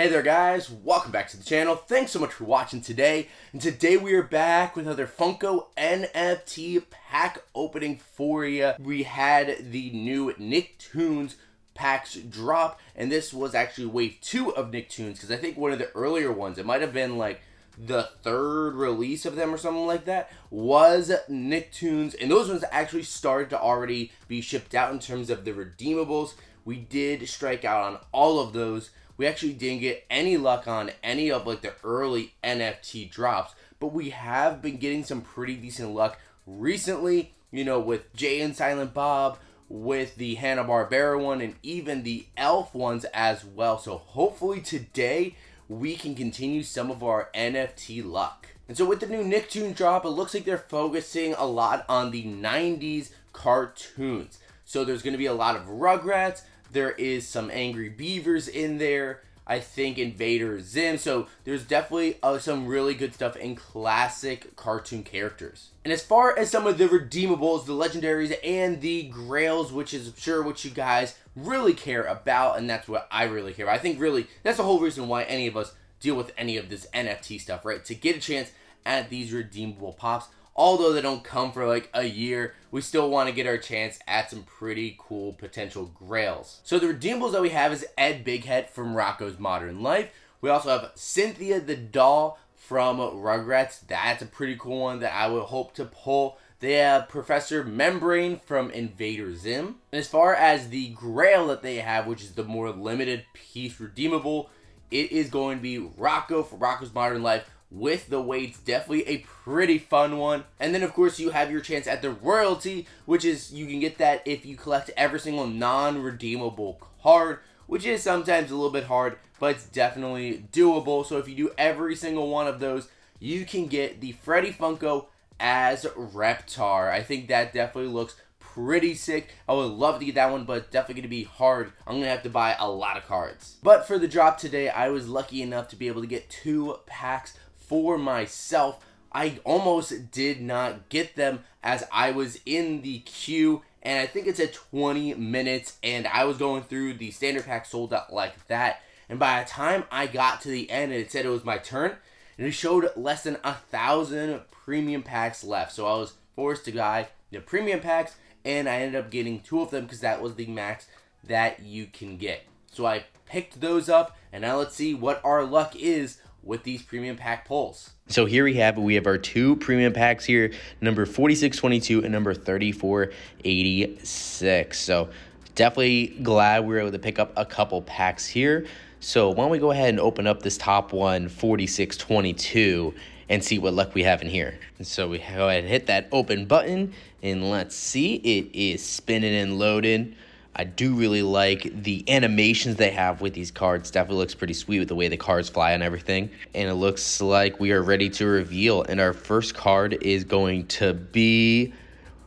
Hey there guys, welcome back to the channel. Thanks so much for watching today. And today we are back with another Funko NFT pack opening for you. We had the new Nicktoons packs drop, and this was actually wave 2 of Nicktoons, because I think one of the earlier ones, it might have been like the third release of them or something like that, was Nicktoons, and those ones actually started to already be shipped out in terms of the redeemables. We did strike out on all of those. We actually didn't get any luck on any of like the early NFT drops, but we have been getting some pretty decent luck recently, you know, with Jay and Silent Bob, with the Hanna-Barbera one, and even the Elf ones as well. So hopefully today we can continue some of our NFT luck. And so with the new Nicktoons drop, it looks like they're focusing a lot on the 90s cartoons. So there's going to be a lot of Rugrats. There is some Angry Beavers in there. I think Invader Zim. So there's definitely some really good stuff in classic cartoon characters. And as far as some of the redeemables, the legendaries, and the grails, which is I'm sure what you guys really care about, and that's what I really care about. I think really that's the whole reason why any of us deal with any of this NFT stuff, right? To get a chance at these redeemable pops. Although they don't come for like a year, we still want to get our chance at some pretty cool potential grails. So the redeemables that we have is Ed Bighead from Rocko's Modern Life. We also have Cynthia the doll from Rugrats. That's a pretty cool one that I would hope to pull. They have Professor Membrane from Invader Zim. And as far as the grail that they have, which is the more limited piece redeemable, it is going to be Rocko from Rocko's Modern Life with the weights. Definitely a pretty fun one. And then of course you have your chance at the royalty, which is you can get that if you collect every single non-redeemable card, which is sometimes a little bit hard, but it's definitely doable. So if you do every single one of those, you can get the Freddy Funko as Reptar. I think that definitely looks pretty sick. I would love to get that one, but it's definitely going to be hard. I'm going to have to buy a lot of cards. But for the drop today, I was lucky enough to be able to get 2 packs for myself. I almost did not get them as I was in the queue, and I think it's at 20 minutes, and I was going through the standard pack sold out like that, and by the time I got to the end and it said it was my turn, and it showed less than 1,000 premium packs left. So I was forced to buy the premium packs, and I ended up getting 2 of them because that was the max that you can get. So I picked those up, and now let's see what our luck is with these premium pack pulls. So here we have our 2 premium packs here, number 4622 and number 3486. So definitely glad we were able to pick up a couple packs here. So why don't we go ahead and open up this top one, 4622, and see what luck we have in here. And so we go ahead and hit that open button, and let's see, it is spinning and loading. I do really like the animations they have with these cards. Definitely looks pretty sweet with the way the cards fly and everything. And it looks like we are ready to reveal. And our first card is going to be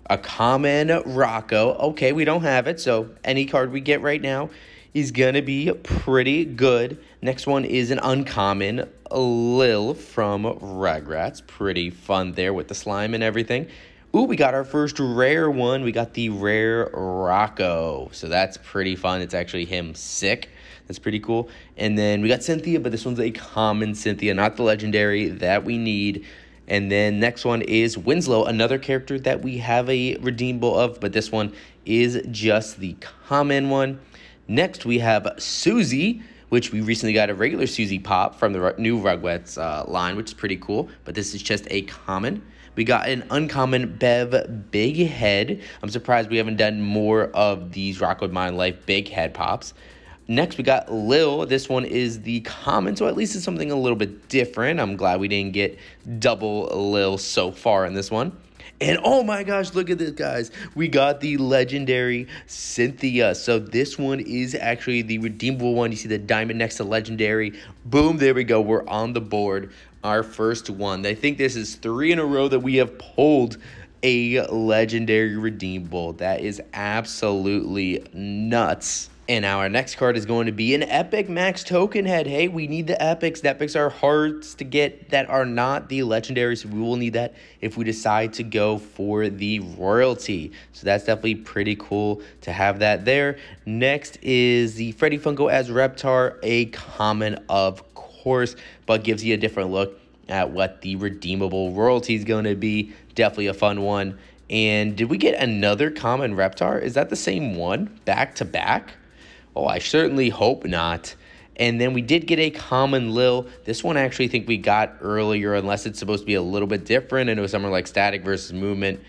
a common Rocko. Okay, we don't have it, so any card we get right now is going to be pretty good. Next one is an uncommon Lil from Rugrats. Pretty fun there with the slime and everything. Ooh, we got our first rare one. We got the rare Rocko. So that's pretty fun. It's actually him sick. That's pretty cool. And then we got Cynthia, but this one's a common Cynthia, not the legendary that we need. And then next one is Winslow, another character that we have a redeemable of, but this one is just the common one. Next, we have Susie, which we recently got a regular Susie Pop from the new Rugrats line, which is pretty cool. But this is just a common. We got an uncommon Bev Big Head. I'm surprised we haven't done more of these Rocko's Modern Life Big Head Pops. Next, we got Lil. This one is the common, so at least it's something a little bit different. I'm glad we didn't get double Lil so far in this one. And oh my gosh, look at this, guys. We got the legendary Cynthia. So this one is actually the redeemable one. You see the diamond next to legendary. Boom, there we go. We're on the board. Our first one. I think this is 3 in a row that we have pulled a legendary redeemable. That is absolutely nuts. And our next card is going to be an Epic Max Token Head. Hey, we need the Epics. The Epics are hard to get that are not the Legendaries. So we will need that if we decide to go for the Royalty. So that's definitely pretty cool to have that there. Next is the Freddy Funko as Reptar, a common, of course, but gives you a different look at what the Redeemable Royalty is going to be. Definitely a fun one. And did we get another common Reptar? Is that the same one back to back? Oh, I certainly hope not. And then we did get a common Lil. This one I actually think we got earlier, unless it's supposed to be a little bit different. I know somewhere like Static versus Movement.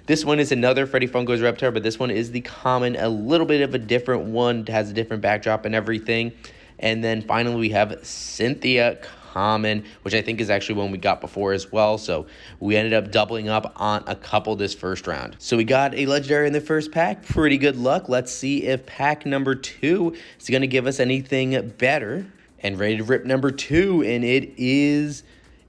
This one is another Freddy Funko's Reptar, but this one is the common, a little bit of a different one. It has a different backdrop and everything. And then finally we have Cynthia common, which I think is actually one we got before as well. So we ended up doubling up on a couple this first round. So we got a legendary in the first pack. Pretty good luck. Let's see if pack number 2 is going to give us anything better. And ready to rip number 2, and it is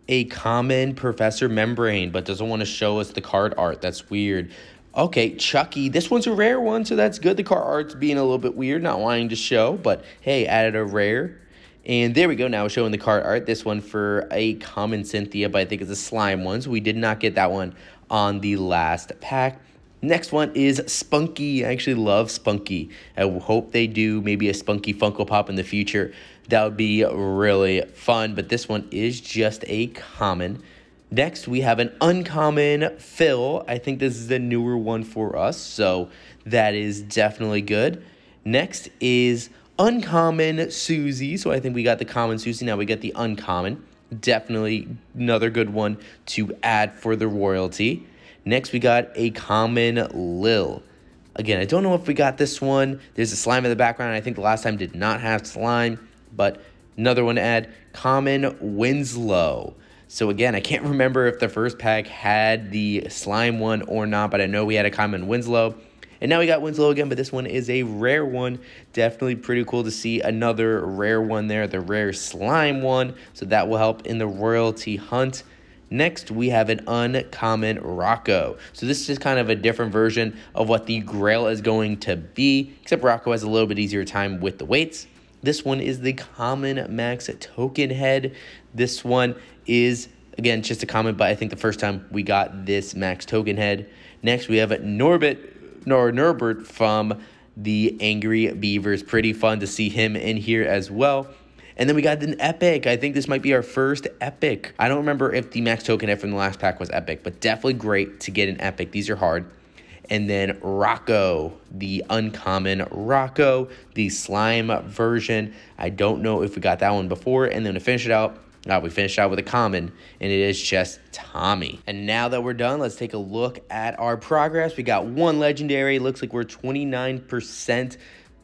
a common Professor Membrane, but doesn't want to show us the card art. That's weird. Okay, Chucky. This one's a rare one, so that's good. The card art's being a little bit weird, not wanting to show, but hey, added a rare. And there we go, now showing the card art. This one for a common Cynthia, but I think it's a slime one, so we did not get that one on the last pack. Next one is Spunky. I actually love Spunky. I hope they do maybe a Spunky Funko Pop in the future. That would be really fun, but this one is just a common. Next, we have an uncommon Phil. I think this is the newer one for us, so that is definitely good. Next is uncommon Susie. So I think we got the common Susie. Now we get the uncommon. Definitely another good one to add for the royalty. Next, we got a common Lil. Again, I don't know if we got this one. There's a slime in the background. I think the last time did not have slime, but another one to add. Common Winslow. So again, I can't remember if the first pack had the slime one or not, but I know we had a common Winslow. And now we got Winslow again, but this one is a rare one. Definitely pretty cool to see another rare one there, the rare slime one. So that will help in the royalty hunt. Next, we have an uncommon Rocco. So this is just kind of a different version of what the Grail is going to be, except Rocco has a little bit easier time with the weights. This one is the common Max Token Head. This one is, again, just a common, but I think the first time we got this Max Token Head. Next, we have Norbert from the Angry Beavers. Pretty fun to see him in here as well. And then we got an epic. I think this might be our first epic. I don't remember if the Max Token Head from the last pack was epic, but definitely great to get an epic. These are hard. And then Rocco, the uncommon Rocco, the slime version. I don't know if we got that one before. And then to finish it out, we finished out with a common, and it is just Tommy. And now that we're done, let's take a look at our progress. We got one legendary. Looks like we're 29%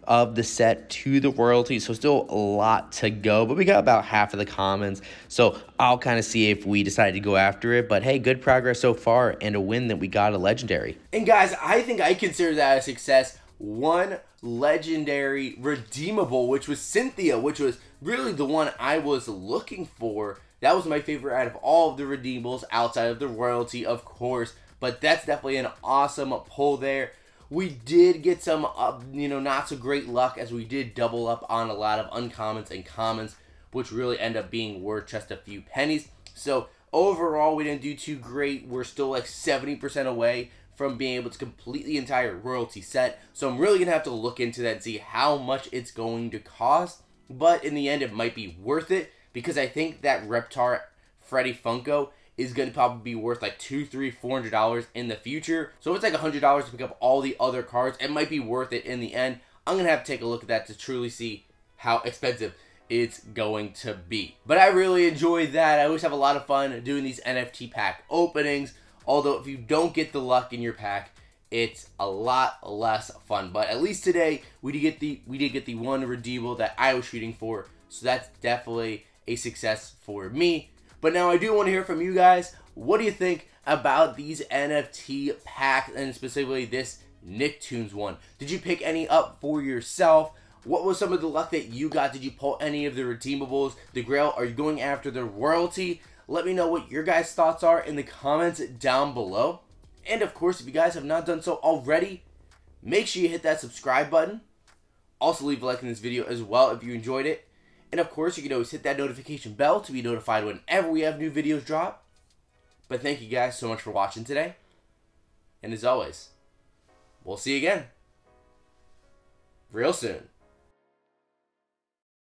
of the set to the royalty, so still a lot to go, but we got about half of the commons, so I'll kind of see if we decide to go after it. But hey, good progress so far, and a win that we got a legendary. And guys, I think I consider that a success. One legendary redeemable, which was Cynthia, which was really the one I was looking for. That was my favorite out of all of the redeemables, outside of the royalty, of course, but that's definitely an awesome pull there. We did get some, not so great luck, as we did double up on a lot of uncommons and commons, which really end up being worth just a few pennies. So overall, we didn't do too great. We're still like 70% away from being able to complete the entire royalty set. So I'm really going to have to look into that and see how much it's going to cost. But in the end, it might be worth it, because I think that Reptar Freddy Funko is going to probably be worth like $200, $300, $400 in the future. So if it's like $100 to pick up all the other cards, it might be worth it in the end. I'm going to have to take a look at that to truly see how expensive it's going to be. But I really enjoyed that. I always have a lot of fun doing these NFT pack openings. Although if you don't get the luck in your pack, it's a lot less fun. But at least today we did get the one redeemable that I was shooting for. So that's definitely a success for me. But now I do want to hear from you guys. What do you think about these NFT packs, and specifically this Nicktoons one? Did you pick any up for yourself? What was some of the luck that you got? Did you pull any of the redeemables, the Grail? Are you going after the royalty? Let me know what your guys' thoughts are in the comments down below. And of course, if you guys have not done so already, make sure you hit that subscribe button. Also, leave a like in this video as well if you enjoyed it. And of course, you can always hit that notification bell to be notified whenever we have new videos drop. But thank you guys so much for watching today. And as always, we'll see you again real soon.